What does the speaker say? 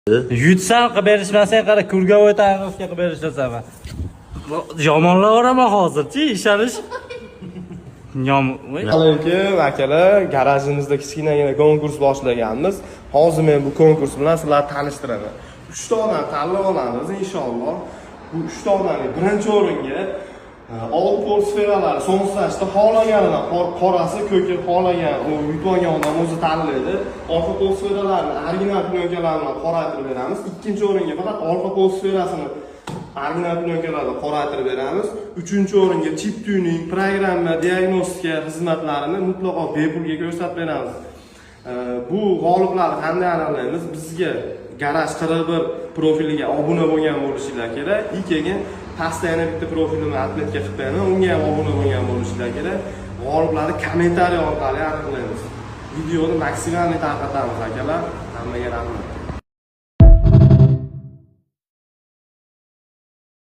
Yutsam qilib berishmasang qara kurgovoy tayyorlashga qilib berishasan. Yomonlaveraman hozirchi ishonish. Aleyküm akalar, garajimizda kichkinagina konkurs boshlaganmiz. Hozir men bu konkurs bilan sizlarni tanishtiraman. 3 ta odam tanlab olamiz inshaalloh. Bu 3 ta odamni birinchi o'ringa old pol sferalari sonslashda xohlaganidan qorasi, ko'ki xohlagan u yutib olgan odam o'zi tanlaydi. Orqa pol sferalarini original plyonkalarni qoraytirib beramiz. Ikkinchi o'ringa faqat orqa pol sferasini original plyonkalarni qoraytirib beramiz. Uchinchi o'ringa chip tuning, programma, diagnostika xizmatlarini mutlaqo bepulga ko'rsatib beramiz. Bu g'oliblarni qanday aniqlaymiz? Bizga garaj 41 profiliga obuna bo'lgan bo'lishinglar kerak. Keyin pastda yana bitta profilimni atletga qilib beraman, unga ham obuna bo'lgan bo'lishinglar kerak. G'oliblarni kommentariy orqali aniqlaymiz. Videoni maksimal tarqatamiz akalar. Hammaga rahmat.